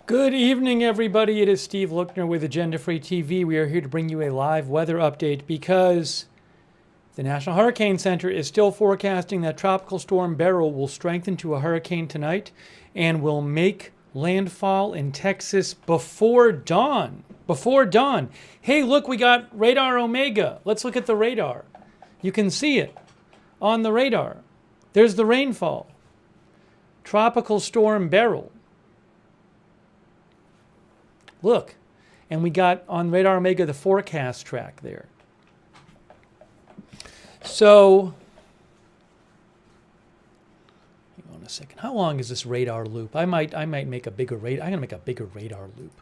Good evening, everybody. It is Steve Lookner with Agenda Free TV. We are here to bring you a live weather update because the National Hurricane Center is still forecasting that Tropical Storm Beryl will strengthen to a hurricane tonight and will make landfall in Texas before dawn. Before dawn. Hey, look, we got radar Omega. Let's look at the radar. You can see it on the radar. There's the rainfall. Tropical Storm Beryl. Look, and we got on Radar Omega the forecast track there. So, hang on a second. How long is this radar loop? I might make a bigger radar. I'm gonna make a bigger radar loop.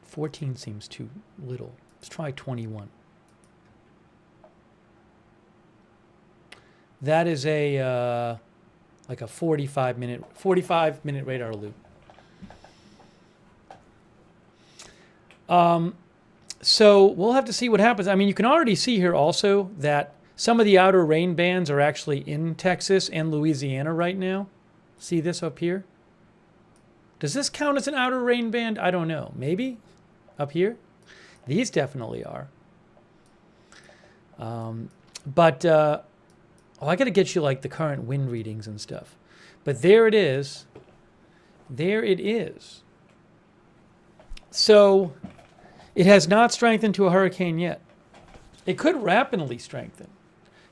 14 seems too little. Let's try 21. That is a like a 45 minute radar loop. So we'll have to see what happens. I mean, you can already see here also that some of the outer rain bands are actually in Texas and Louisiana right now. See this up here? Does this count as an outer rain band? I don't know. Maybe up here? These definitely are. Oh, I got to get you like the current wind readings and stuff. But there it is. There it is. So it has not strengthened to a hurricane yet. It could rapidly strengthen,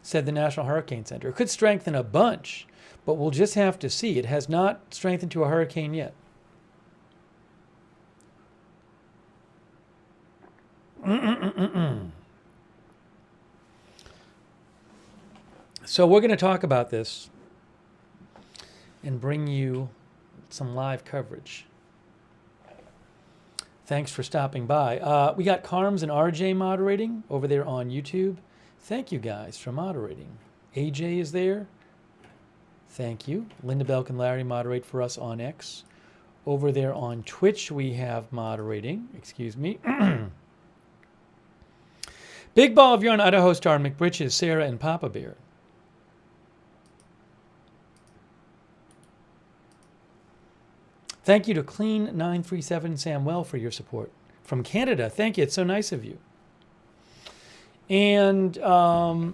said the National Hurricane Center. It could strengthen a bunch, but we'll just have to see. It has not strengthened to a hurricane yet. So we're going to talk about this and bring you some live coverage. Thanks for stopping by. We got Carms and RJ moderating over there on YouTube. Thank you guys for moderating. AJ is there. Thank you. Linda Belk and Larry moderate for us on X. Over there on Twitch we have moderating. Excuse me. Big Ball of Yarn, Idaho Star, McBritches, Sarah, and Papa Bear. Thank you to Clean937 Samuel for your support. From Canada, thank you. It's so nice of you. And over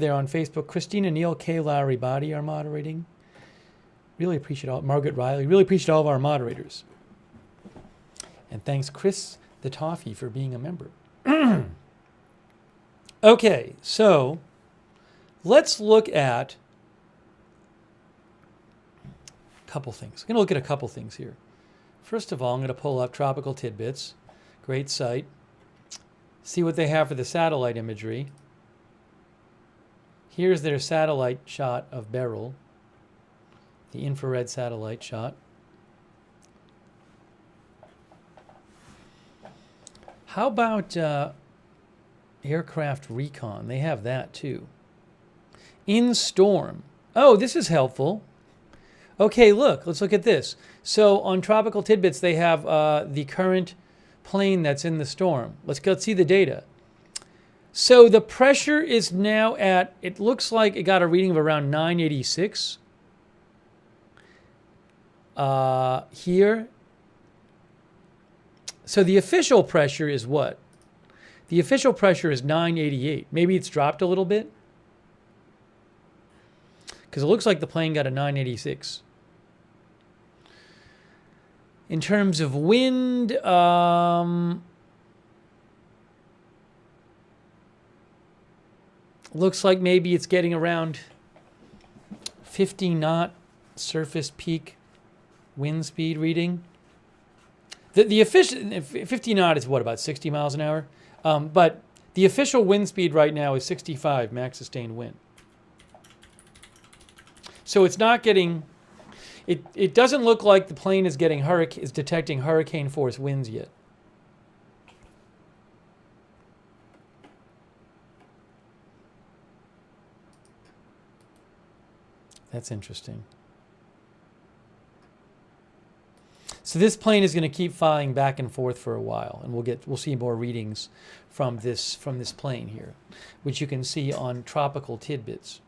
there on Facebook, Christina, Neil, Kay, Lowry, Body are moderating. Really appreciate all, Margaret Riley, really appreciate all of our moderators. And thanks, Chris the Toffee, for being a member. Okay, so let's look at couple things. I'm going to look at a couple things here. First of all, I'm going to pull up Tropical Tidbits. Great site. See what they have for the satellite imagery. Here's their satellite shot of Beryl, the infrared satellite shot. How about aircraft recon? They have that too. In storm. Oh, this is helpful. Okay, look, let's look at this. So on Tropical Tidbits, they have the current plane that's in the storm. Let's go see the data. So the pressure is now at, it looks like it got a reading of around 986 here. So the official pressure is what? The official pressure is 988. Maybe it's dropped a little bit. Because it looks like the plane got a 986. In terms of wind, looks like maybe it's getting around 50 knot surface peak wind speed reading. The official 50 knot is what, about 60 miles an hour? But the official wind speed right now is 65 max sustained wind. So it's not getting, it doesn't look like the plane is getting is detecting hurricane force winds yet. That's interesting. So this plane is going to keep flying back and forth for a while, and we'll see more readings from this plane here, which you can see on Tropical Tidbits.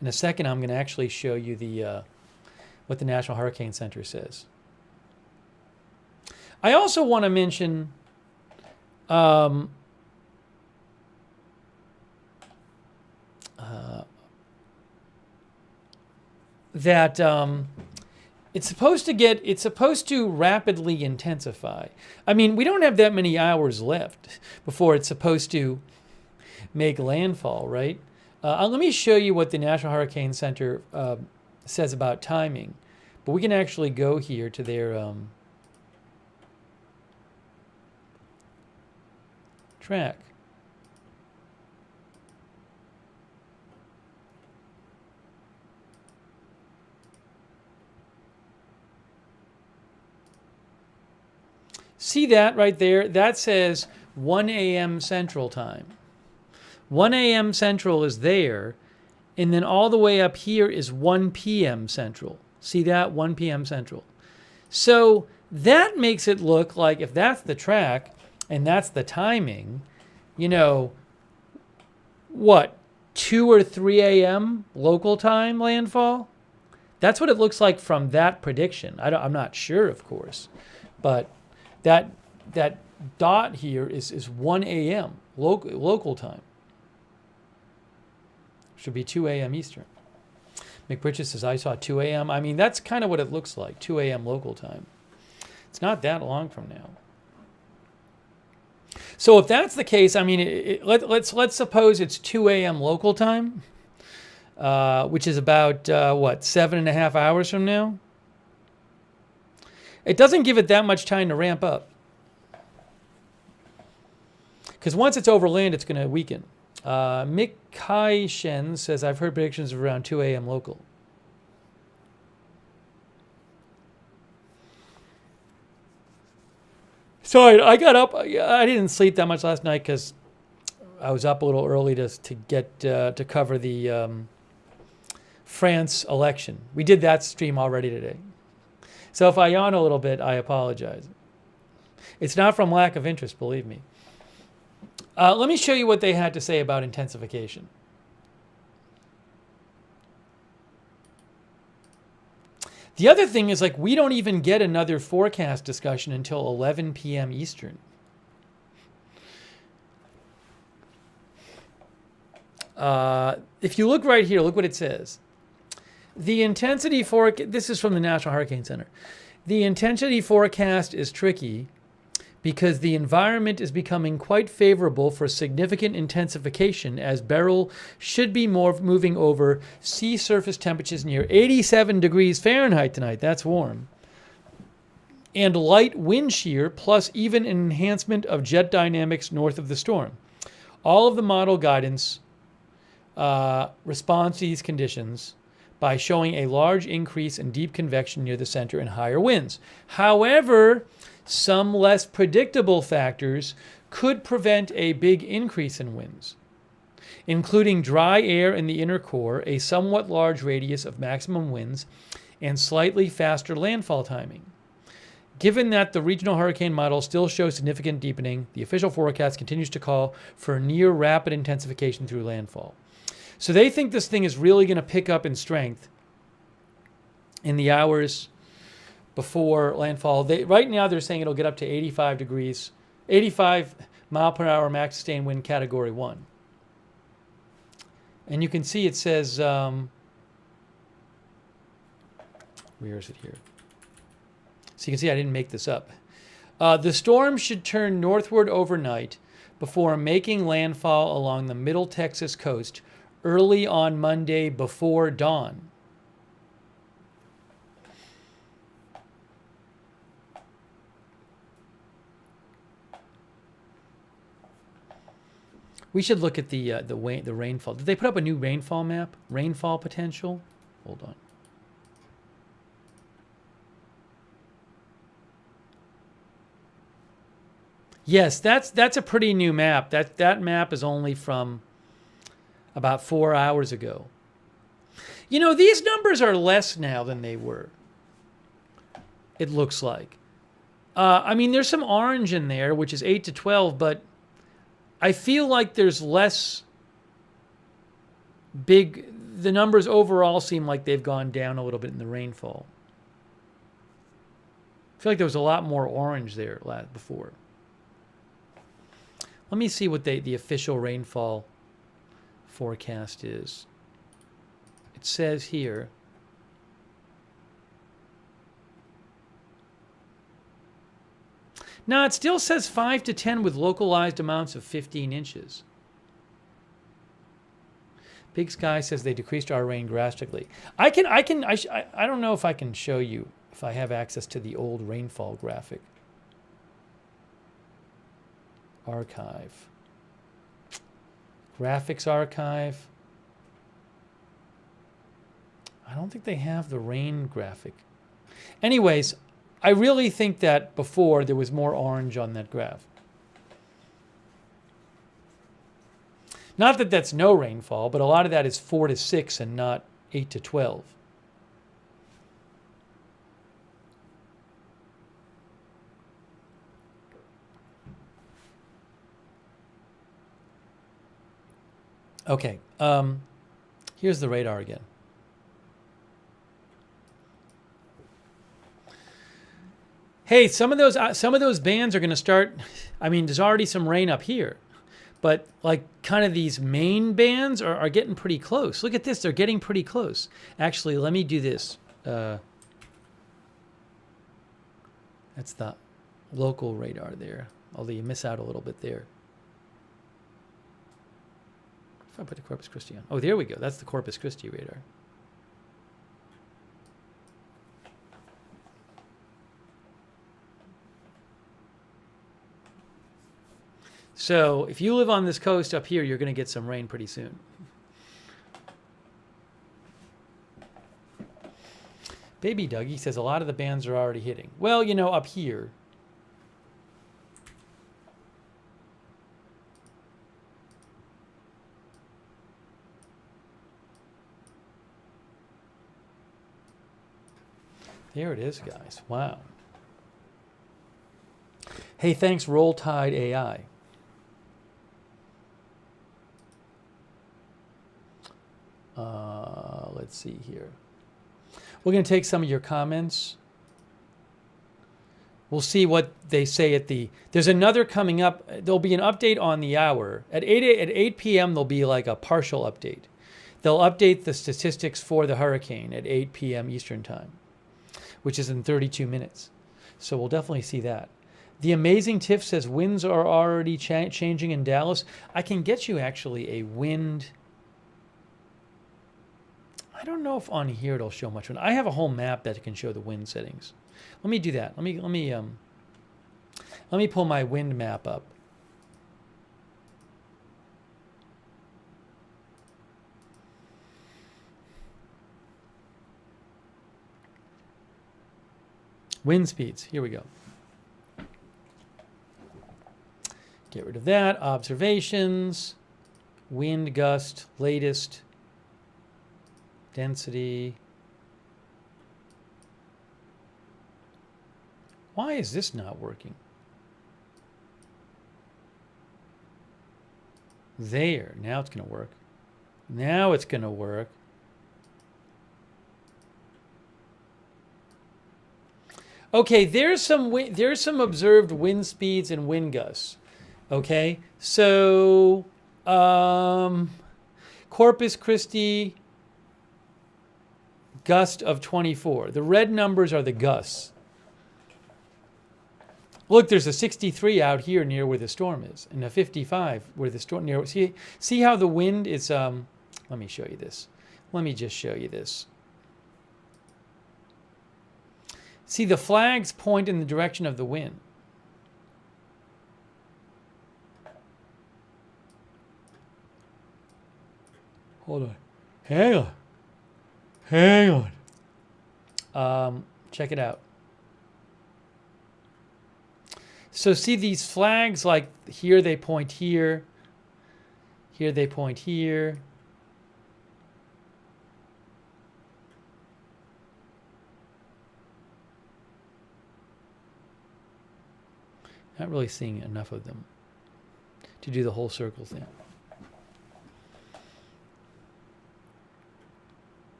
In a second, I'm going to actually show you what the National Hurricane Center says. I also want to mention that it's supposed to rapidly intensify. I mean, we don't have that many hours left before it's supposed to make landfall, right? Let me show you what the National Hurricane Center says about timing. But we can actually go here to their track. See that right there? That says 1 a.m. Central Time. 1 a.m. Central is there, and then all the way up here is 1 p.m. Central. See that? 1 p.m. Central. So that makes it look like if that's the track and that's the timing, you know, what, 2 or 3 a.m. local time landfall? That's what it looks like from that prediction. I'm not sure, of course, but that dot here is 1 a.m. local time. Should be 2 a.m. Eastern. McBridges says, I saw 2 a.m. I mean, that's kind of what it looks like, 2 a.m. local time. It's not that long from now. So if that's the case, I mean, let's suppose it's 2 a.m. local time, which is about, 7.5 hours from now? It doesn't give it that much time to ramp up. Because once it's over land, it's going to weaken. Mick Kai Shen says, I've heard predictions of around 2 a.m. local. Sorry, I got up. I didn't sleep that much last night because I was up a little early to get to cover the France election. We did that stream already today. So if I yawn a little bit, I apologize. It's not from lack of interest, believe me. Let me show you what they had to say about intensification. The other thing is, like, we don't even get another forecast discussion until 11 p.m. Eastern. If you look right here, look what it says. The intensity this is from the National Hurricane Center. The intensity forecast is tricky because the environment is becoming quite favorable for significant intensification as Beryl should be moving over sea surface temperatures near 87 degrees Fahrenheit tonight. That's warm. And light wind shear plus even an enhancement of jet dynamics north of the storm. All of the model guidance responds to these conditions by showing a large increase in deep convection near the center and higher winds. However, some less predictable factors could prevent a big increase in winds, including dry air in the inner core, a somewhat large radius of maximum winds, and slightly faster landfall timing. Given that the regional hurricane model still shows significant deepening, the official forecast continues to call for near rapid intensification through landfall. So they think this thing is really going to pick up in strength in the hours before landfall. Right now they're saying it'll get up to 85 degrees, 85 mile per hour max sustained wind category 1. And you can see it says, where is it here? So you can see I didn't make this up. The storm should turn northward overnight before making landfall along the middle Texas coast early on Monday before dawn. We should look at the rainfall. Did they put up a new rainfall map? Rainfall potential? Hold on. Yes, that's a pretty new map. That map is only from about 4 hours ago. You know, these numbers are less now than they were. It looks like. I mean, there's some orange in there, which is 8 to 12, but I feel like there's less big the numbers overall seem like they've gone down a little bit in the rainfall. I feel like there was a lot more orange there before. Let me see what the official rainfall forecast is. It says here, no, it still says 5 to 10 with localized amounts of 15 inches. Big Sky says they decreased our rain drastically. I don't know if I can show you if I have access to the old rainfall graphic. Archive. Graphics archive. I don't think they have the rain graphic. Anyways, I really think that before there was more orange on that graph. Not that that's no rainfall, but a lot of that is 4 to 6 and not 8 to 12. Okay, here's the radar again. Hey, some of those bands are going to start. I mean, there's already some rain up here, but like kind of these main bands are getting pretty close. Look at this; they're getting pretty close. Actually, let me do this. That's the local radar there. Although you miss out a little bit there. If I put the Corpus Christi on. Oh, there we go. That's the Corpus Christi radar. So if you live on this coast up here, you're going to get some rain pretty soon. Baby Dougie says a lot of the bands are already hitting. Well, you know, up here. There it is, guys. Wow. Hey, thanks, Roll Tide AI. Let's see here. We're going to take some of your comments. We'll see what they say at the... There's another coming up. There'll be an update on the hour. At 8 p.m., there'll be like a partial update. They'll update the statistics for the hurricane at 8 p.m. Eastern Time, which is in 32 minutes. So we'll definitely see that. The Amazing Tiff says winds are already changing in Dallas. I can get you actually a wind... I don't know if on here it'll show much wind. I have a whole map that can show the wind settings. Let me do that. Let me pull my wind map up. Wind speeds. Here we go. Get rid of that. Observations. Wind gust. Latest. Density. Why is this not working? There. Now it's going to work. Now it's going to work. Okay, there's some observed wind speeds and wind gusts. Okay, so Corpus Christi gust of 24. The red numbers are the gusts. Look, there's a 63 out here near where the storm is, and a 55 where the storm near. See how the wind is. Let me show you this. Let me just show you this. See, the flags point in the direction of the wind. Hold on. Hang on. Hang on. Check it out. So see these flags, like here they point here. Here they point here. Not really seeing enough of them to do the whole circle thing.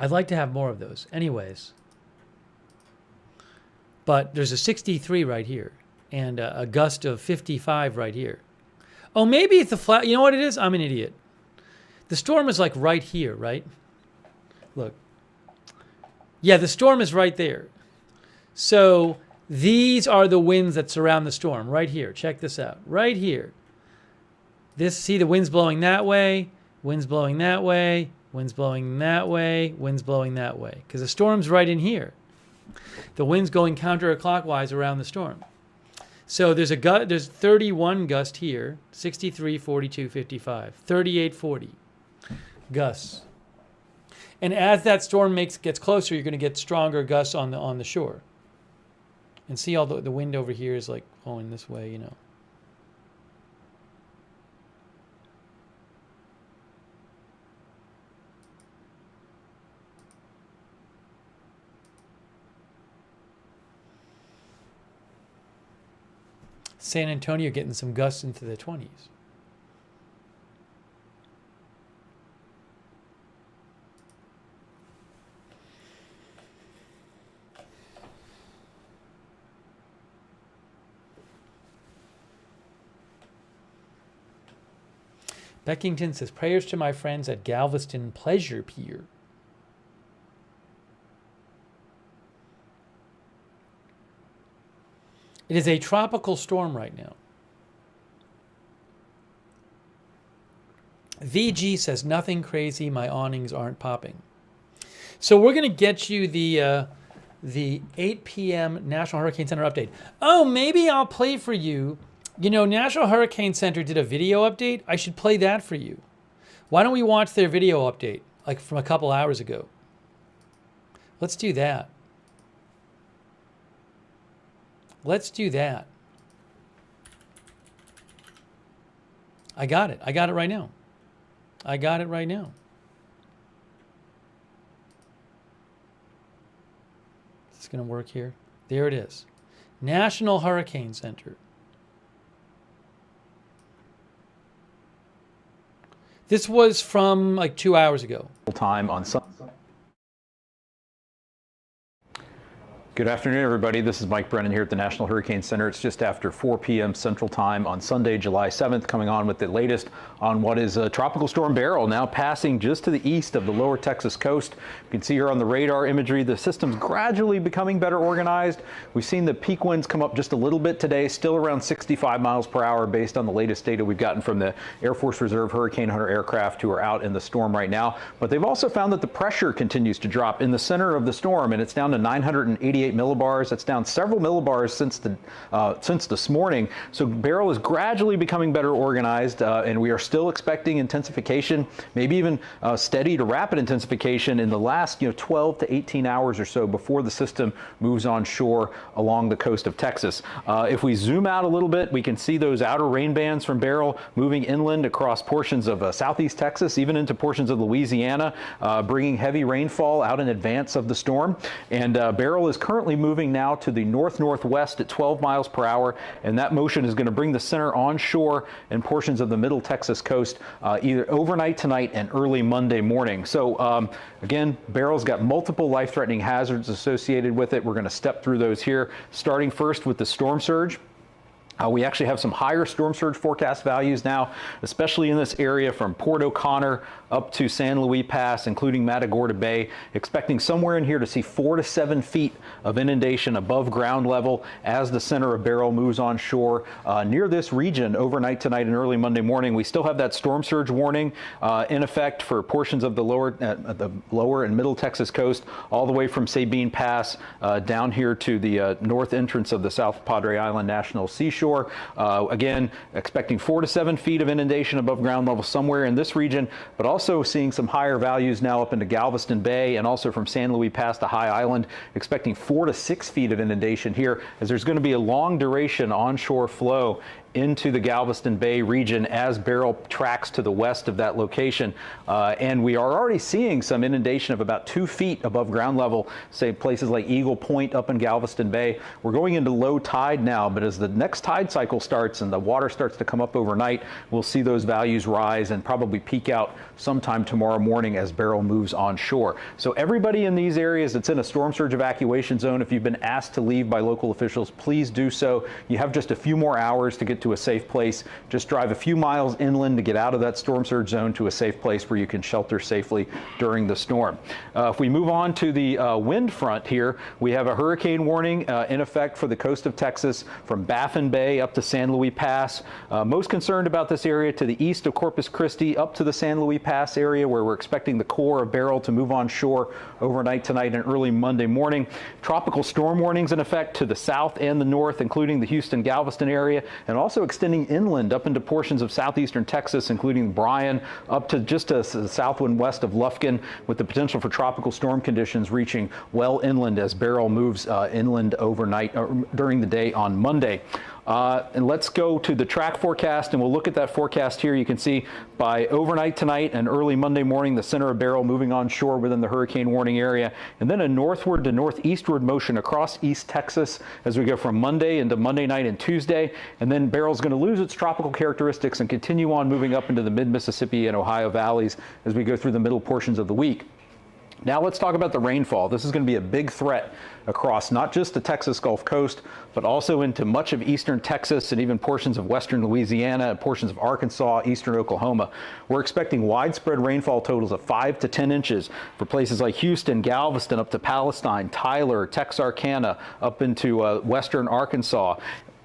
I'd like to have more of those. Anyways. But there's a 63 right here and a gust of 55 right here. Oh, maybe it's the flat. You know what it is? I'm an idiot. The storm is like right here, right? Look. Yeah, the storm is right there. So these are the winds that surround the storm right here. Check this out. Right here. This, see the winds blowing that way, winds blowing that way, winds blowing that way, winds blowing that way. Because the storm's right in here. The wind's going counterclockwise around the storm. So there's there's 31 gust here, 63, 42, 55, 38, 40 gusts. And as that storm gets closer, you're going to get stronger gusts on the shore. And see all the wind over here is like going this way, you know. San Antonio getting some gusts into the 20s. Beckington says, prayers to my friends at Galveston Pleasure Pier. It is a tropical storm right now. VG says, nothing crazy, my awnings aren't popping. So we're going to get you the 8 p.m. National Hurricane Center update. Oh, maybe I'll play for you. You know, National Hurricane Center did a video update. I should play that for you. Why don't we watch their video update, like from a couple hours ago? Let's do that. Let's do that. I got it. I got it right now. I got it right now. Is this going to work here? There it is. National Hurricane Center. This was from like 2 hours ago. Time on Sunday. Good afternoon, everybody. This is Mike Brennan here at the National Hurricane Center. It's just after 4 p.m. Central Time on Sunday, July 7th, coming on with the latest on what is Tropical Storm Beryl, now passing just to the east of the lower Texas coast. You can see here on the radar imagery, the system's gradually becoming better organized. We've seen the peak winds come up just a little bit today, still around 65 miles per hour based on the latest data we've gotten from the Air Force Reserve Hurricane Hunter aircraft who are out in the storm right now. But they've also found that the pressure continues to drop in the center of the storm, and it's down to 988 millibars. That's down several millibars since this morning. So Beryl is gradually becoming better organized, and we are still expecting intensification, maybe even steady to rapid intensification in the last 12 to 18 hours or so before the system moves on shore along the coast of Texas. If we zoom out a little bit, we can see those outer rain bands from Beryl moving inland across portions of southeast Texas, even into portions of Louisiana, bringing heavy rainfall out in advance of the storm. And Beryl is currently moving now to the north-northwest at 12 miles per hour, and that motion is going to bring the center onshore in portions of the middle Texas coast either overnight tonight and early Monday morning. So again, Beryl's got multiple life-threatening hazards associated with it. We're going to step through those here, starting first with the storm surge. We actually have some higher storm surge forecast values now, especially in this area from Port O'Connor up to San Luis Pass, including Matagorda Bay, expecting somewhere in here to see 4 to 7 feet of inundation above ground level as the center of Beryl moves on shore near this region overnight tonight and early Monday morning. We still have that storm surge warning in effect for portions of the lower and middle Texas coast, all the way from Sabine Pass down here to the north entrance of the South Padre Island National Seashore. Again, expecting 4 to 7 feet of inundation above ground level somewhere in this region, but also seeing some higher values now up into Galveston Bay and also from San Luis Pass to High Island, expecting 4 to 6 feet of inundation here, as there's going to be a long duration onshore flow into the Galveston Bay region as Beryl tracks to the west of that location. And we are already seeing some inundation of about 2 feet above ground level, say places like Eagle Point up in Galveston Bay. We're going into low tide now, but as the next tide cycle starts and the water starts to come up overnight, we'll see those values rise and probably peak out sometime tomorrow morning as Beryl moves onshore. So everybody in these areas that's in a storm surge evacuation zone, if you've been asked to leave by local officials, please do so. You have just a few more hours to get to a safe place. Just drive a few miles inland to get out of that storm surge zone to a safe place where you can shelter safely during the storm. If we move on to the wind front here, we have a hurricane warning in effect for the coast of Texas from Baffin Bay up to San Luis Pass. Most concerned about this area to the east of Corpus Christi up to the San Luis Pass area, where we're expecting the core of Beryl to move onshore overnight tonight and early Monday morning. Tropical storm warnings in effect to the south and the north, including the Houston-Galveston area, and also extending inland up into portions of southeastern Texas, including Bryan, up to just to the south and west of Lufkin, with the potential for tropical storm conditions reaching well inland as Beryl moves inland overnight during the day on Monday. And let's go to the track forecast, and we'll look at that forecast here. You can see by overnight tonight and early Monday morning, the center of Beryl moving onshore within the hurricane warning area, and then a northward to northeastward motion across East Texas as we go from Monday into Monday night and Tuesday. And then Beryl's going to lose its tropical characteristics and continue on moving up into the mid-Mississippi and Ohio valleys as we go through the middle portions of the week. Now let's talk about the rainfall. This is going to be a big threat across not just the Texas Gulf Coast, but also into much of eastern Texas and even portions of western Louisiana and portions of Arkansas, eastern Oklahoma. We're expecting widespread rainfall totals of 5 to 10 inches for places like Houston, Galveston, up to Palestine, Tyler, Texarkana, up into western Arkansas.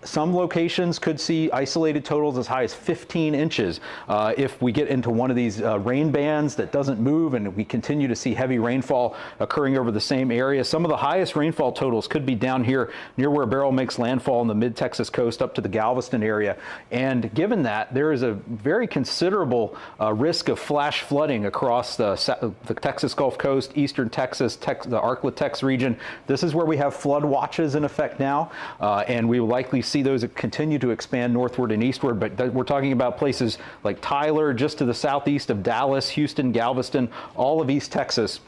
Some locations could see isolated totals as high as 15 inches if we get into one of these rain bands that doesn't move and we continue to see heavy rainfall occurring over the same area. Some of the highest rainfall totals could be down here near where Beryl makes landfall on the mid-Texas coast up to the Galveston area. And given that, there is a very considerable risk of flash flooding across the Texas Gulf Coast, eastern Texas, the Arklatex region. This is where we have flood watches in effect now, and we will likely see those continue to expand northward and eastward, but we're talking about places like Tyler, just to the southeast of Dallas, Houston, Galveston, all of East Texas.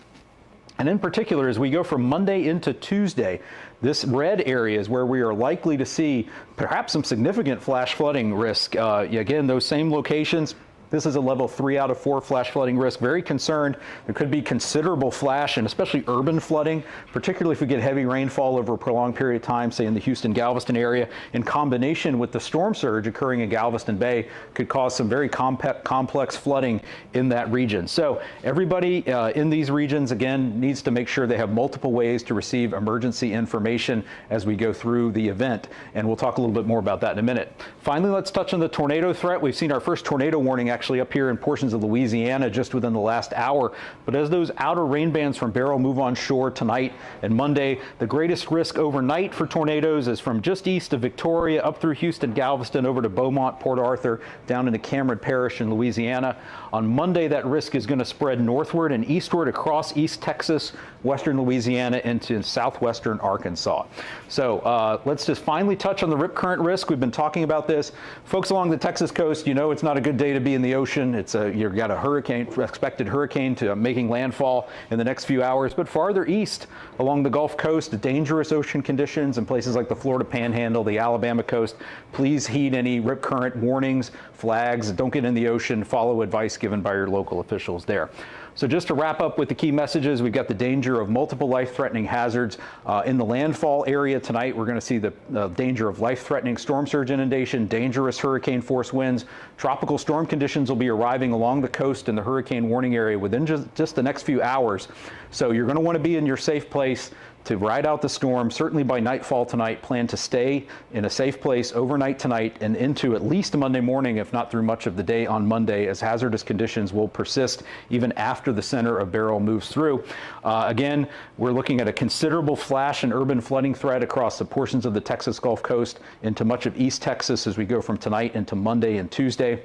And in particular, as we go from Monday into Tuesday, this red area is where we are likely to see perhaps some significant flash flooding risk. Again, those same locations. This is a level 3 out of 4 flash flooding risk. Very concerned. There could be considerable flash and especially urban flooding, particularly if we get heavy rainfall over a prolonged period of time, say in the Houston-Galveston area, in combination with the storm surge occurring in Galveston Bay, could cause some very complex flooding in that region. So everybody in these regions, again, needs to make sure they have multiple ways to receive emergency information as we go through the event. And we'll talk a little bit more about that in a minute. Finally, let's touch on the tornado threat. We've seen our first tornado warning actually up here in portions of Louisiana just within the last hour. But as those outer rain bands from Beryl move onshore tonight and Monday, the greatest risk overnight for tornadoes is from just east of Victoria up through Houston, Galveston, over to Beaumont, Port Arthur, down into Cameron Parish in Louisiana. On Monday, that risk is going to spread northward and eastward across East Texas, western Louisiana, into southwestern Arkansas. So let's just finally touch on the rip current risk. We've been talking about this. Folks along the Texas coast, you know it's not a good day to be in the ocean. It's you've got a hurricane, expected hurricane to making landfall in the next few hours. But farther east along the Gulf Coast, dangerous ocean conditions in places like the Florida Panhandle, the Alabama coast. Please heed any rip current warnings, flags. Don't get in the ocean. Follow advice given by your local officials there. So just to wrap up with the key messages, we've got the danger of multiple life-threatening hazards. In the landfall area tonight, we're going to see the danger of life-threatening storm surge inundation, dangerous hurricane force winds. Tropical storm conditions will be arriving along the coast in the hurricane warning area within just the next few hours. So you're going to want to be in your safe place to ride out the storm. Certainly by nightfall tonight, plan to stay in a safe place overnight tonight and into at least Monday morning, if not through much of the day on Monday, as hazardous conditions will persist even after the center of Beryl moves through. Again, we're looking at a considerable flash and urban flooding threat across the portions of the Texas Gulf Coast into much of East Texas as we go from tonight into Monday and Tuesday.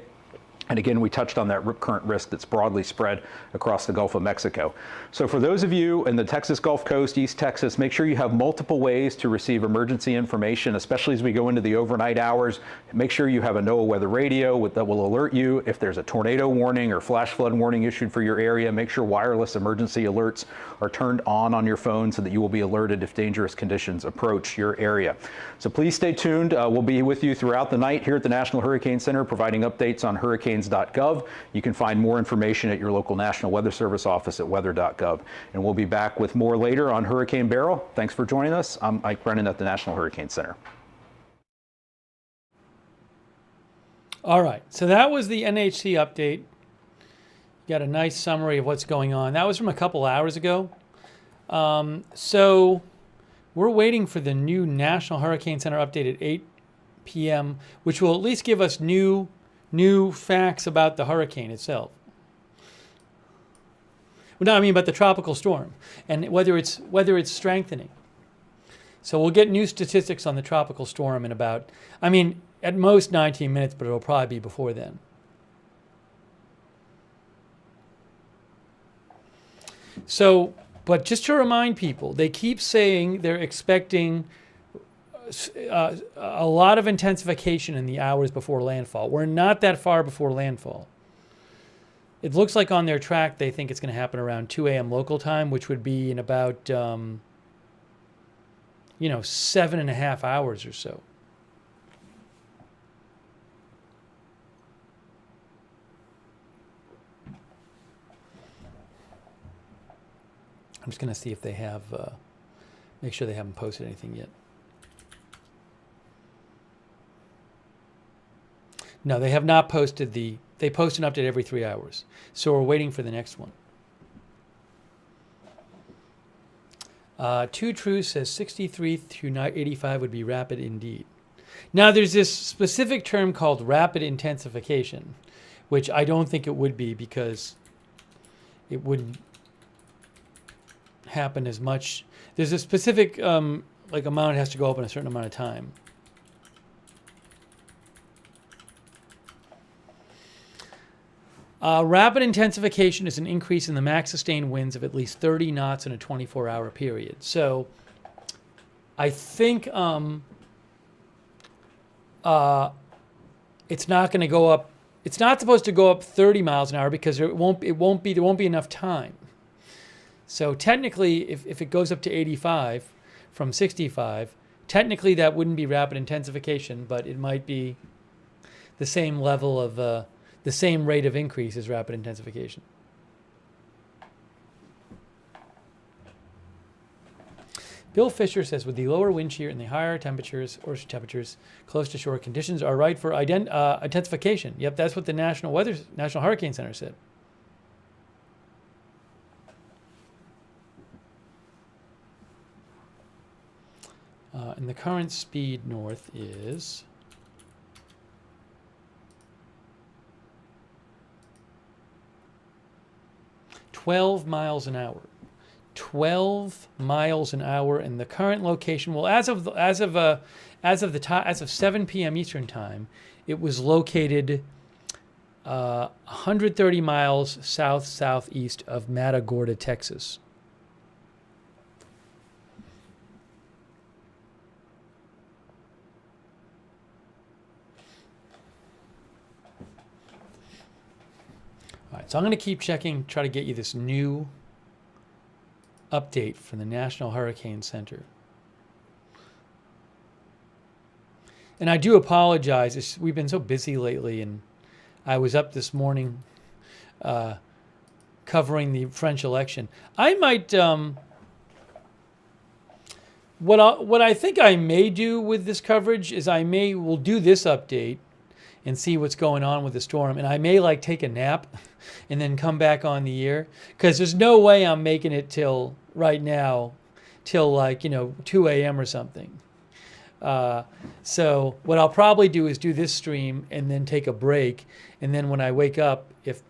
And again, we touched on that rip current risk that's broadly spread across the Gulf of Mexico. So for those of you in the Texas Gulf Coast, East Texas, make sure you have multiple ways to receive emergency information, especially as we go into the overnight hours. Make sure you have a NOAA weather radio that will alert you if there's a tornado warning or flash flood warning issued for your area. Make sure wireless emergency alerts are turned on your phone so that you will be alerted if dangerous conditions approach your area. So please stay tuned. We'll be with you throughout the night here at the National Hurricane Center, providing updates on hurricanes.gov. You can find more information at your local National Weather Service office at weather.gov. And we'll be back with more later on Hurricane Beryl. Thanks for joining us. I'm Mike Brennan at the National Hurricane Center. All right, so that was the NHC update. Got a nice summary of what's going on. That was from a couple hours ago. So we're waiting for the new National Hurricane Center update at 8 p.m., which will at least give us new facts about the hurricane itself. Well, no, I mean about the tropical storm and whether it's strengthening. So we'll get new statistics on the tropical storm in about, I mean, at most 19 minutes, but it'll probably be before then. So, but just to remind people, they keep saying they're expecting a lot of intensification in the hours before landfall. We're not that far before landfall. It looks like on their track they think it's going to happen around 2 a.m. local time, which would be in about 7.5 hours or so. I'm just going to see if they have, make sure they haven't posted anything yet. No, they have not posted they post an update every 3 hours. So we're waiting for the next one. Two True says 63 through 85 would be rapid indeed. Now there's this specific term called rapid intensification, which I don't think it would be because it wouldn't happen as much. There's a specific amount it has to go up in a certain amount of time. Rapid intensification is an increase in the max sustained winds of at least 30 knots in a 24-hour period. So I think it's not going to go up. It's not supposed to go up 30 miles an hour because there won't be enough time. So technically, if it goes up to 85 from 65, technically that wouldn't be rapid intensification, but it might be the same level of the same rate of increase as rapid intensification. Bill Fisher says, with the lower wind shear and the higher temperatures, close to shore, conditions are right for intensification. Yep, that's what the National Hurricane Center said. And the current speed north is 12 miles an hour. 12 miles an hour, and the current location. Well, as of 7 p.m. Eastern time, it was located 130 miles southeast of Matagorda, Texas. All right, so I'm going to keep checking, try to get you this new update from the National Hurricane Center. And I do apologize. We've been so busy lately, and I was up this morning covering the French election. I might, what I think I may do with this coverage is we'll do this update and see what's going on with the storm, and I may take a nap and then come back on the air, because there's no way I'm making it till 2 a.m. or something. So what I'll probably do is do this stream and then take a break, and then when I wake up, if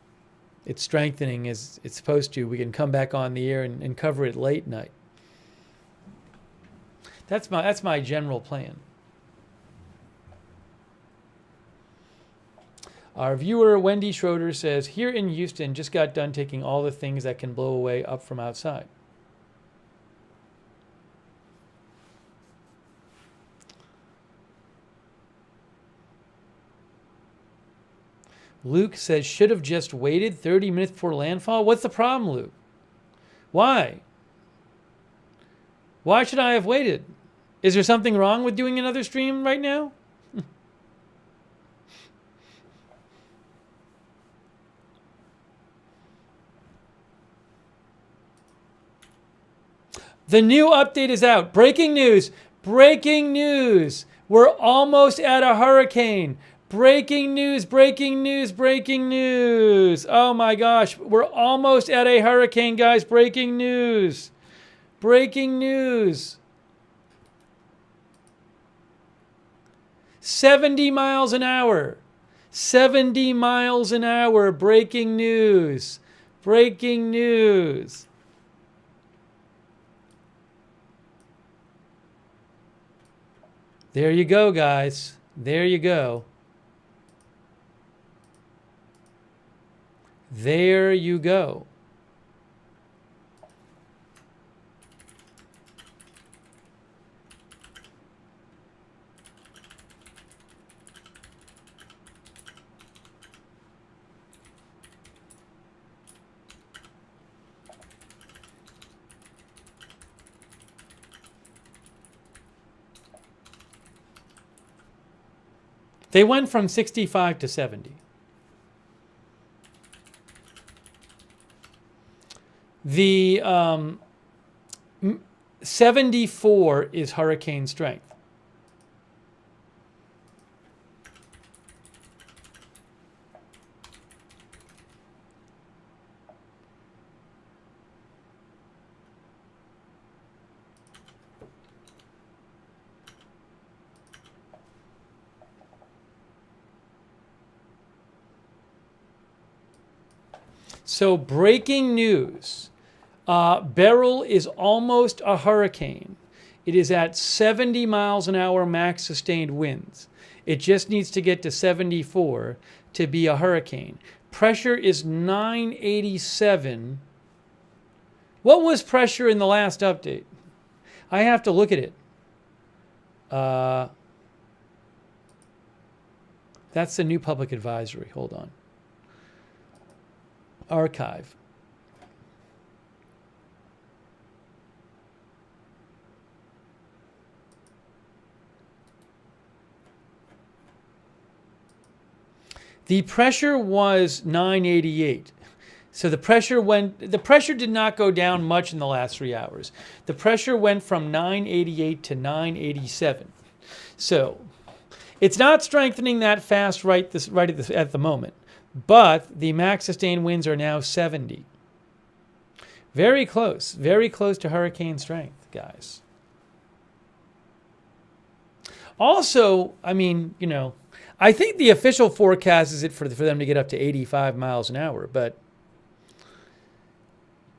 it's strengthening as it's supposed to, we can come back on the air and cover it late night. That's my general plan. Our viewer, Wendy Schroeder, says, here in Houston, just got done taking all the things that can blow away up from outside. Luke says, should have just waited 30 minutes before landfall. What's the problem, Luke? Why? Why should I have waited? Is there something wrong with doing another stream right now? The new update is out. Breaking news. Breaking news. We're almost at a hurricane. Breaking news, breaking news, breaking news. Oh my gosh. We're almost at a hurricane, guys. Breaking news. Breaking news. 70 miles an hour. 70 miles an hour. Breaking news. Breaking news. There you go, guys. There you go. There you go. They went from 65 to 70. The 74 is hurricane strength. So breaking news. Beryl is almost a hurricane. It is at 70 miles an hour max sustained winds. It just needs to get to 74 to be a hurricane. Pressure is 987. What was pressure in the last update? I have to look at it. That's the new public advisory. Hold on. Archive. The pressure was 988. So the pressure did not go down much in the last 3 hours. The pressure went from 988 to 987. So it's not strengthening that fast at the moment. But the max sustained winds are now 70. Very close to hurricane strength, guys. Also, I mean, you know, I think the official forecast is it for them to get up to 85 miles an hour, but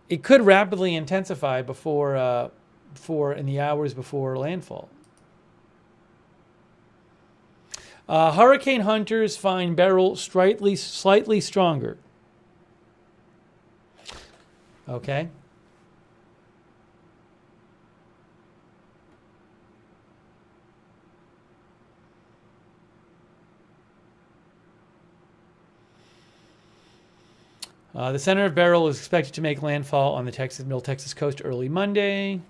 it could rapidly intensify in the hours before landfall. Hurricane hunters find Beryl slightly stronger. Okay. The center of Beryl is expected to make landfall on the Middle Texas coast early Monday.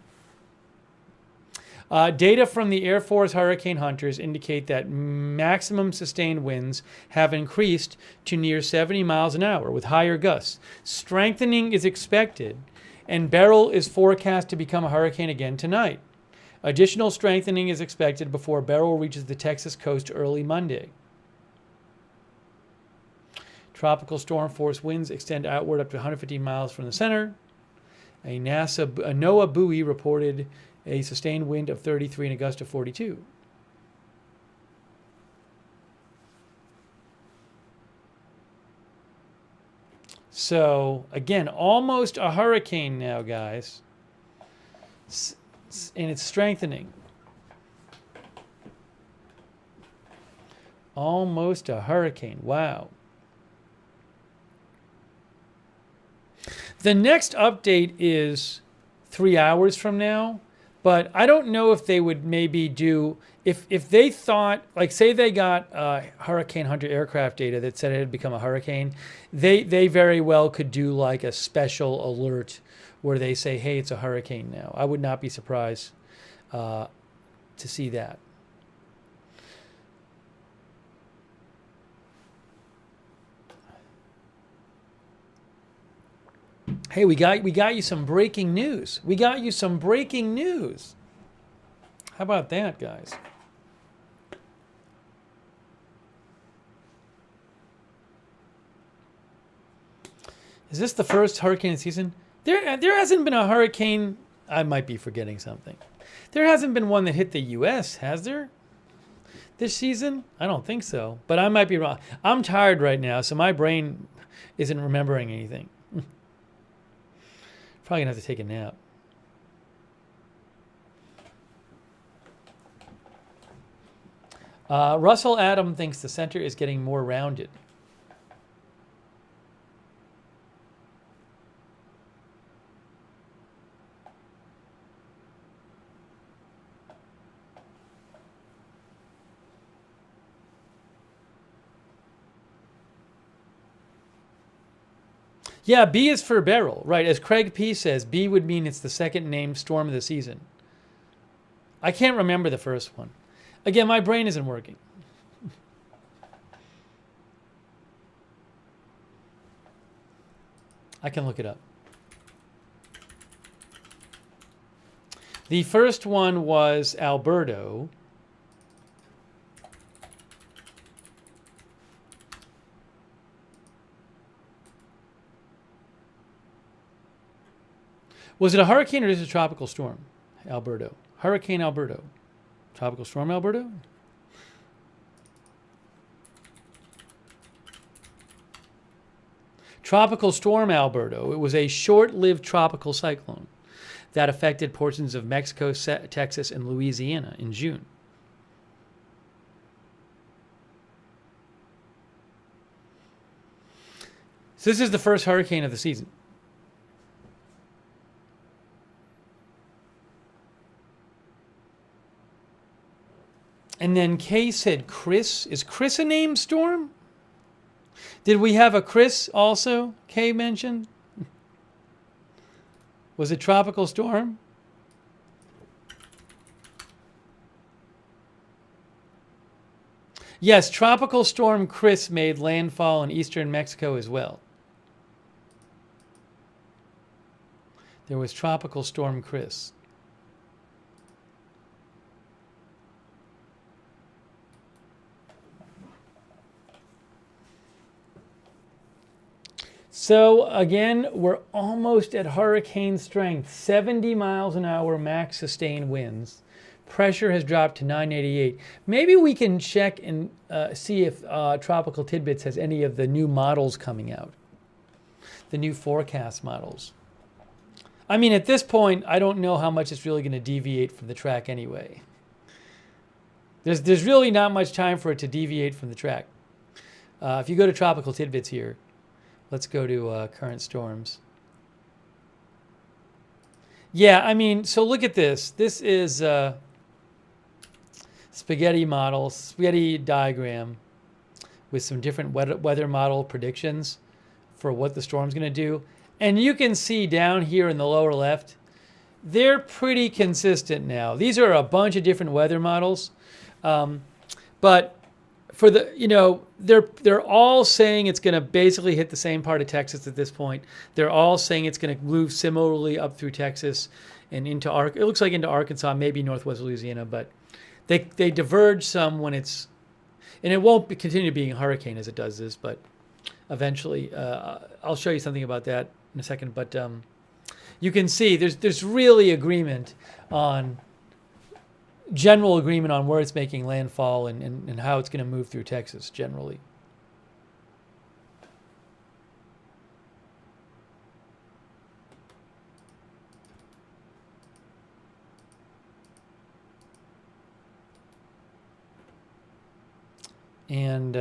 Data from the Air Force hurricane hunters indicate that maximum sustained winds have increased to near 70 miles an hour with higher gusts. Strengthening is expected, and Beryl is forecast to become a hurricane again tonight. Additional strengthening is expected before Beryl reaches the Texas coast early Monday. Tropical storm force winds extend outward up to 115 miles from the center. A NOAA buoy reported a sustained wind of 33 and a gust of 42. So, again, almost a hurricane now, guys. And it's strengthening. Almost a hurricane. Wow. The next update is 3 hours from now, but I don't know if they would maybe do, if they thought, like say they got Hurricane Hunter aircraft data that said it had become a hurricane, they very well could do like a special alert where they say, hey, it's a hurricane now. I would not be surprised to see that. Hey, we got you some breaking news. We got you some breaking news. How about that, guys? Is this the first hurricane season? There hasn't been a hurricane. I might be forgetting something. There hasn't been one that hit the U.S., has there? This season? I don't think so, but I might be wrong. I'm tired right now, so my brain isn't remembering anything. Probably gonna have to take a nap. Russell Adam thinks the center is getting more rounded. Yeah, B is for Beryl, right? As Craig P says, B would mean it's the second named storm of the season. I can't remember the first one. Again, my brain isn't working. I can look it up. The first one was Alberto. Was it a hurricane or is it a tropical storm? Alberto. Hurricane Alberto. Tropical storm Alberto? Tropical storm Alberto. It was a short-lived tropical cyclone that affected portions of Mexico, Texas, and Louisiana in June. So this is the first hurricane of the season. And then Kay said Chris. Is Chris a named storm? Did we have a Chris also? Kay mentioned. Was it tropical storm? Yes, tropical storm Chris made landfall in eastern Mexico as well. There was tropical storm Chris. So again, we're almost at hurricane strength, 70 miles an hour max sustained winds. Pressure has dropped to 988. Maybe we can check and see if Tropical Tidbits has any of the new models coming out, the new forecast models. I mean, at this point, I don't know how much it's really going to deviate from the track anyway. There's really not much time for it to deviate from the track. If you go to Tropical Tidbits here, let's go to current storms. Yeah, I mean, so look at this. This is spaghetti model, spaghetti diagram with some different weather model predictions for what the storm's going to do. And you can see down here in the lower left, they're pretty consistent now. These are a bunch of different weather models. But for the, you know, they're all saying it's going to basically hit the same part of Texas at this point. They're all saying it's going to move similarly up through Texas and into it looks like into Arkansas, maybe northwest Louisiana, but they diverge some when it's, and it won't continue being a hurricane as it does this, but eventually, I'll show you something about that in a second. But you can see there's really agreement on, general agreement on where it's making landfall and how it's going to move through Texas generally. And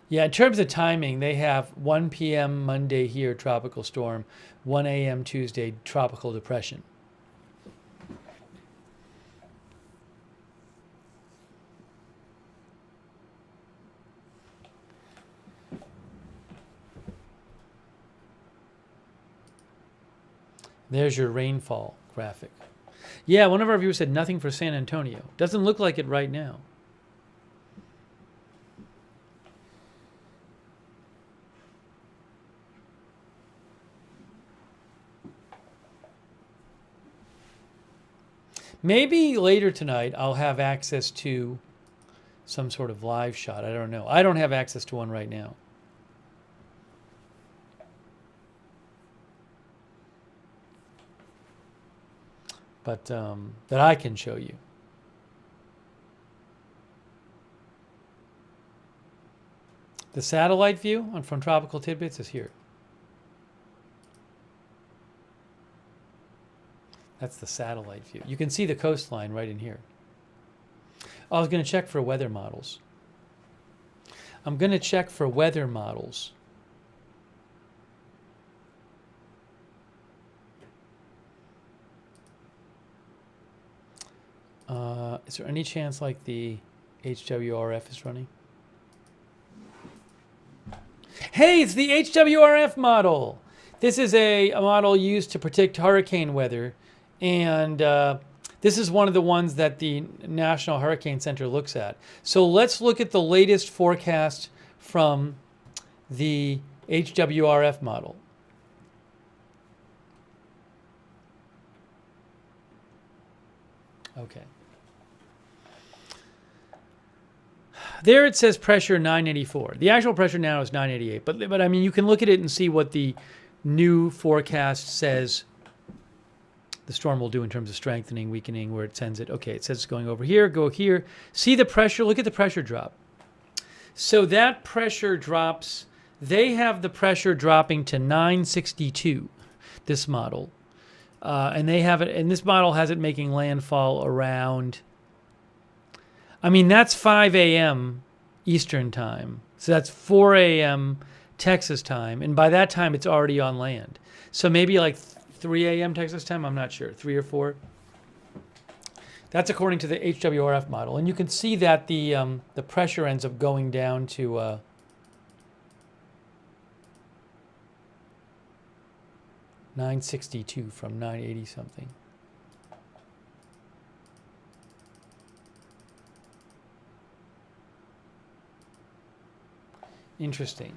yeah, in terms of timing, they have 1 p.m. Monday here, tropical storm, 1 a.m. Tuesday, tropical depression. There's your rainfall graphic. Yeah, one of our viewers said nothing for San Antonio. Doesn't look like it right now. Maybe later tonight I'll have access to some sort of live shot. I don't know. I don't have access to one right now. But that I can show you. The satellite view from Tropical Tidbits is here. That's the satellite view. You can see the coastline right in here. I was going to check for weather models. I'm going to check for weather models. Is there any chance like the HWRF is running? Hey, it's the HWRF model. This is a model used to predict hurricane weather. And this is one of the ones that the National Hurricane Center looks at. So let's look at the latest forecast from the HWRF model. Okay. There it says pressure 984. The actual pressure now is 988. But I mean, you can look at it and see what the new forecast says the storm will do in terms of strengthening, weakening, where it sends it. Okay, it says it's going over here, go here. See the pressure? Look at the pressure drop. So that pressure drops. They have the pressure dropping to 962, this model. And they have it, and this model has it making landfall around, I mean, that's 5 a.m. Eastern time. So that's 4 a.m. Texas time. And by that time, it's already on land. So maybe like 3 a.m. Texas time, I'm not sure, 3 or 4. That's according to the HWRF model. And you can see that the pressure ends up going down to 962 from 980 something. Interesting.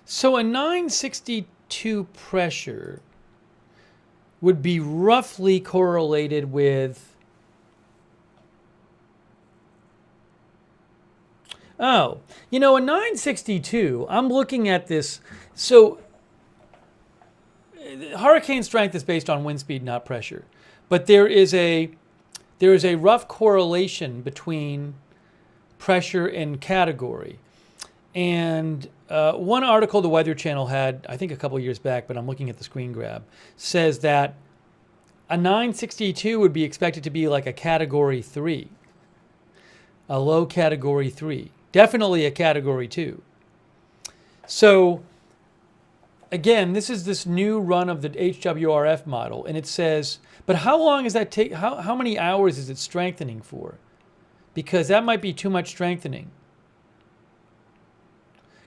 So a 962 pressure would be roughly correlated with, oh, you know, a 962, I'm looking at this. So hurricane strength is based on wind speed, not pressure. But there is a rough correlation between pressure and category. And one article the Weather Channel had, I think a couple years back, but I'm looking at the screen grab, says that a 962 would be expected to be like a category 3, a low category 3, definitely a category 2. So again, this is this new run of the HWRF model, and it says, but how long does that take? How many hours is it strengthening for? Because that might be too much strengthening.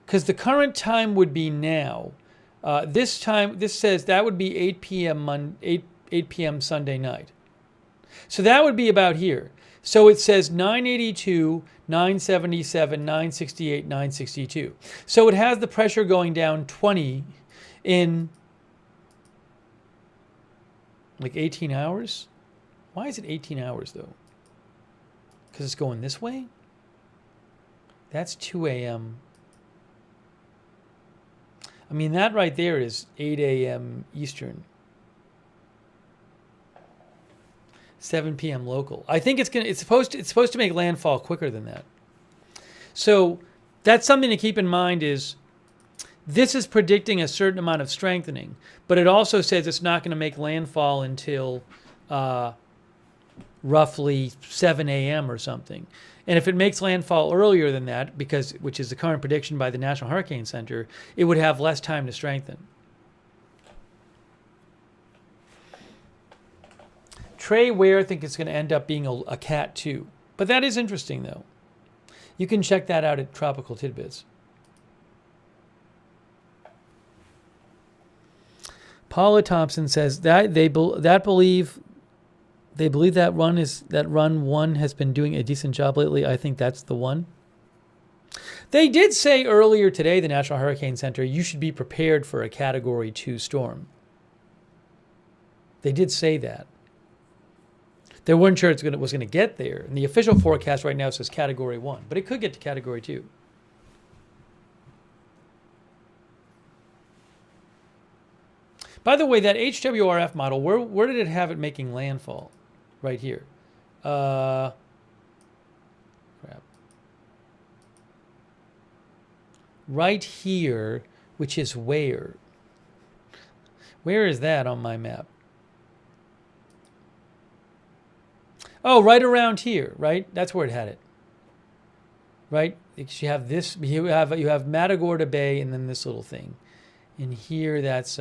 Because the current time would be now. This says that would be 8 p.m. Sunday night. So that would be about here. So it says 982, 977, 968, 962. So it has the pressure going down 20 in like 18 hours. Why is it 18 hours though? Because it's going this way? That's 2 a.m. I mean, that right there is 8 a.m. Eastern. 7 p.m. local. I think it's supposed to make landfall quicker than that. So that's something to keep in mind. Is this is predicting a certain amount of strengthening, but it also says it's not going to make landfall until roughly 7 a.m. or something. And if it makes landfall earlier than that, which is the current prediction by the National Hurricane Center, it would have less time to strengthen. Trey Ware thinks it's going to end up being a Cat 2. But that is interesting, though. You can check that out at Tropical Tidbits. Paula Thompson says that they believe that run one has been doing a decent job lately. I think that's the one. They did say earlier today, the National Hurricane Center, you should be prepared for a Category 2 storm. They did say that. They weren't sure it was going to get there. And the official forecast right now says Category 1, but it could get to Category 2. By the way, that HWRF model, where did it have it making landfall? Right here. Crap. Right here, which is where? Where is that on my map? Oh, right around here, right? That's where it had it. Right? Because you have this, you have Matagorda Bay and then this little thing. And here that's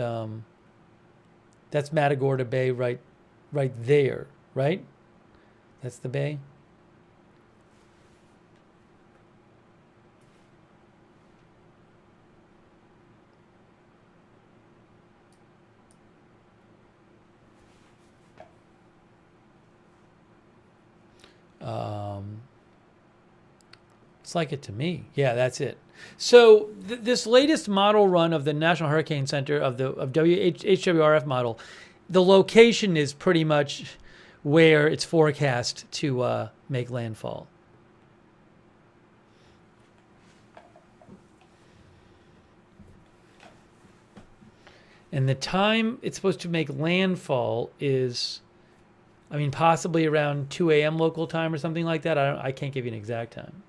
Matagorda Bay right there, right? That's the bay. It's like it to me. Yeah, that's it. So this latest model run of the National Hurricane Center of HWRF model, the location is pretty much where it's forecast to make landfall. And the time it's supposed to make landfall is, I mean, possibly around 2 a.m. local time or something like that. I can't give you an exact time.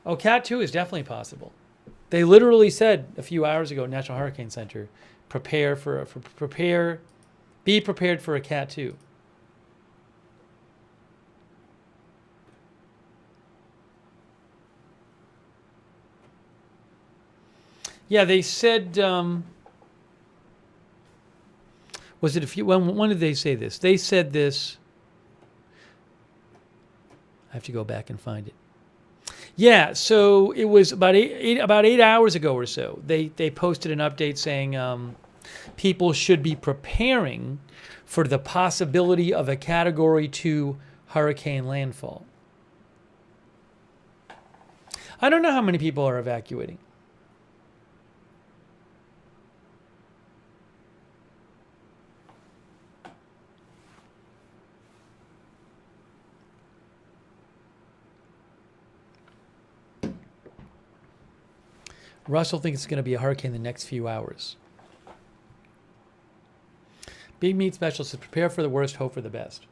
Oh, Cat 2 is definitely possible. They literally said a few hours ago, National Hurricane Center, be prepared for a Cat 2. Yeah, they said, was it a few, when did they say this? They said this, I have to go back and find it. Yeah, so it was about eight hours ago or so. They posted an update saying people should be preparing for the possibility of a Category 2 hurricane landfall. I don't know how many people are evacuating. Russell thinks it's going to be a hurricane in the next few hours. Big Meat Specialist says, prepare for the worst, hope for the best.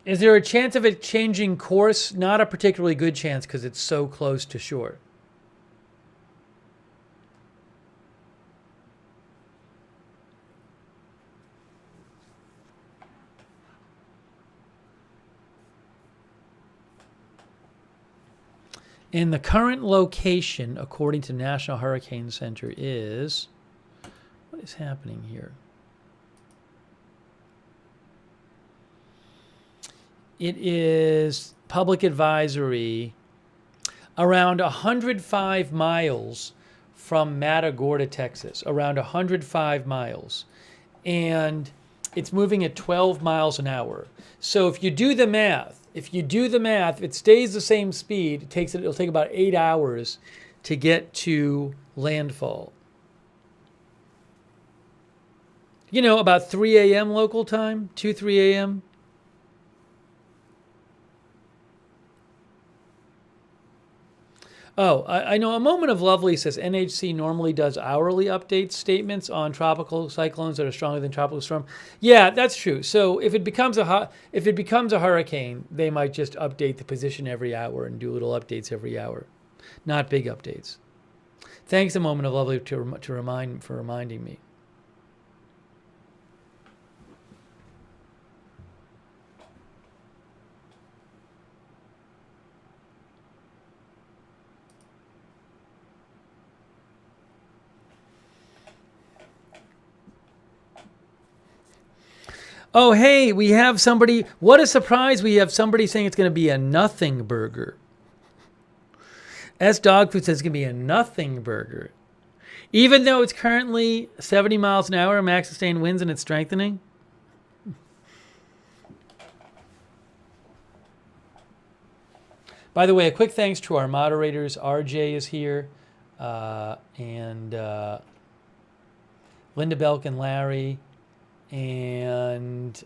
Is there a chance of it changing course? Not a particularly good chance because it's so close to shore. And the current location, according to National Hurricane Center, is... What is happening here? It is public advisory around 105 miles from Matagorda, Texas. Around 105 miles. And it's moving at 12 miles an hour. So if you do the math, if it stays the same speed, it'll take about 8 hours to get to landfall. You know, about 3 a.m. local time, 3 a.m. Oh, I know A Moment of Lovely says NHC normally does hourly updates statements on tropical cyclones that are stronger than tropical storm. Yeah, that's true. So if it becomes a hurricane, they might just update the position every hour and do little updates every hour, not big updates. Thanks, A Moment of Lovely, for reminding me. Oh, hey, we have somebody. What a surprise. We have somebody saying it's going to be a nothing burger. S Dogfood says it's going to be a nothing burger. Even though it's currently 70 miles an hour, max sustained winds, and it's strengthening. By the way, a quick thanks to our moderators. RJ is here, and Linda Belk and Larry. And,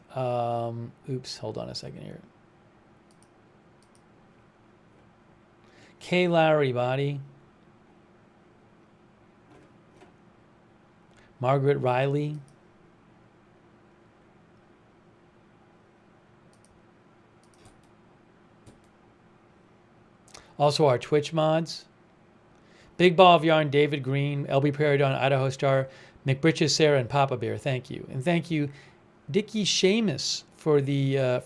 oops, hold on a second here. Kay Lowry, body. Margaret Riley. Also our Twitch mods. Big Ball of Yarn, David Green, LB Prairie Dawn, Idaho Star, McBritches, Sarah, and Papa Bear. Thank you. And thank you, Dickie Seamus, for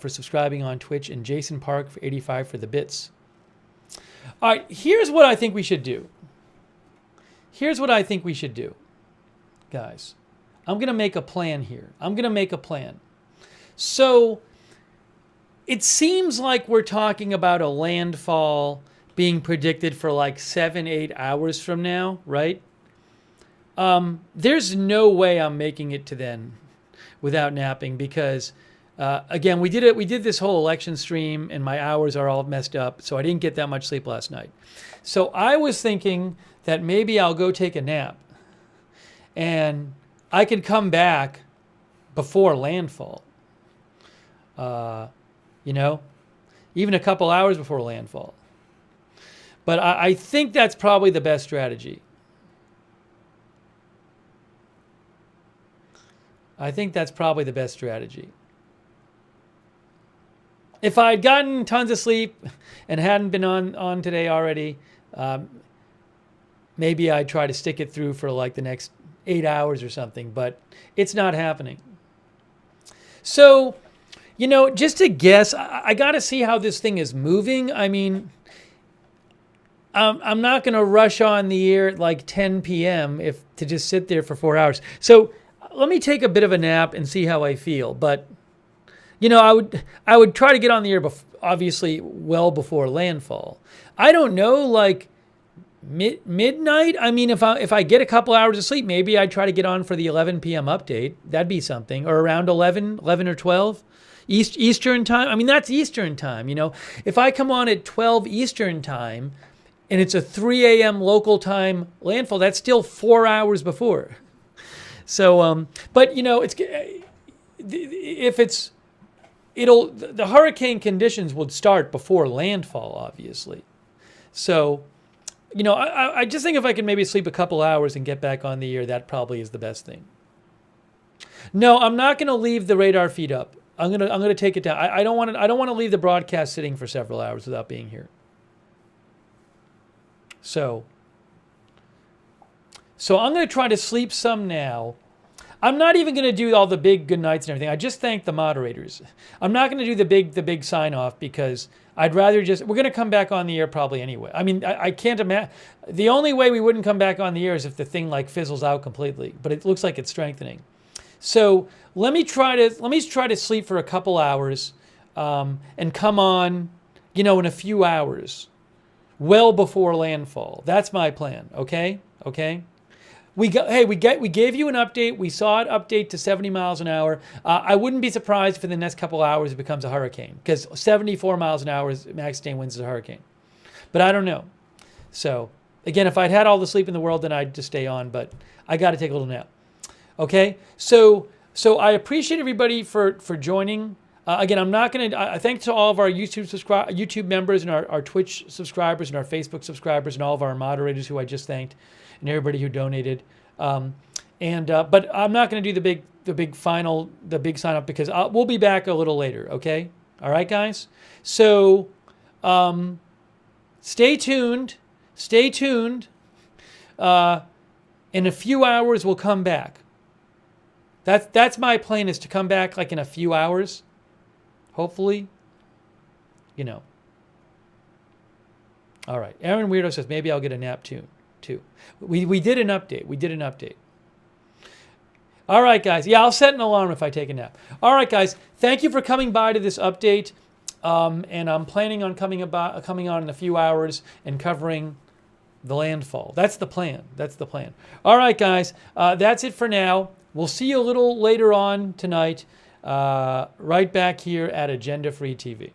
subscribing on Twitch, and Jason Park for 85 for the bits. All right, here's what I think we should do. Guys. I'm going to make a plan here. So it seems like we're talking about a landfall being predicted for like 7-8 hours from now, right? There's no way I'm making it to then without napping because, again, we did this whole election stream and my hours are all messed up, so I didn't get that much sleep last night. So I was thinking that maybe I'll go take a nap and I could come back before landfall. Even a couple hours before landfall. But I think that's probably the best strategy. If I had gotten tons of sleep and hadn't been on today already, maybe I'd try to stick it through for like the next 8 hours or something, but it's not happening. So, just to guess, I got to see how this thing is moving. I mean, I'm not going to rush on the air at like 10 p.m. to just sit there for 4 hours. So let me take a bit of a nap and see how I feel. But, I would try to get on the air, obviously, well before landfall. I don't know, like midnight? I mean, if I get a couple hours of sleep, maybe I'd try to get on for the 11 p.m. update. That'd be something. Or around 11 or 12. Eastern time. I mean, that's Eastern time, If I come on at 12 Eastern time and it's a 3 a.m. local time landfall, that's still 4 hours before. So, but the hurricane conditions would start before landfall, obviously. So, I just think if I can maybe sleep a couple hours and get back on the air, that probably is the best thing. No, I'm not going to leave the radar feed up. I'm gonna take it down. I don't want to leave the broadcast sitting for several hours without being here. So I'm going to try to sleep some now. I'm not even going to do all the big good nights and everything. I just thank the moderators. I'm not going to do the big sign off because I'd rather we're going to come back on the air probably anyway. I mean, I can't imagine. The only way we wouldn't come back on the air is if the thing like fizzles out completely, but it looks like it's strengthening. So let me try to sleep for a couple hours and come on, in a few hours, well before landfall. That's my plan. Okay. we gave you an update. We saw it update to 70 miles an hour. I wouldn't be surprised if in the next couple hours it becomes a hurricane, because 74 miles an hour is max sustained winds is a hurricane. But I don't know. So again, if I'd had all the sleep in the world, then I'd just stay on. But I got to take a little nap. Okay. So I appreciate everybody for joining. Again, I'm not going to. Thanks to all of our YouTube members and our Twitch subscribers and our Facebook subscribers and all of our moderators who I just thanked, and everybody who donated. But I'm not going to do the big sign up, because we'll be back a little later. Okay, all right, guys. So stay tuned. Stay tuned. In a few hours, we'll come back. That's my plan, is to come back like in a few hours. Hopefully, All right. Aaron Weirdo says, maybe I'll get a nap too. We did an update. All right, guys. Yeah, I'll set an alarm if I take a nap. All right, guys. Thank you for coming by to this update. And I'm planning on coming on in a few hours and covering the landfall. That's the plan. All right, guys. That's it for now. We'll see you a little later on tonight. Right back here at Agenda Free TV.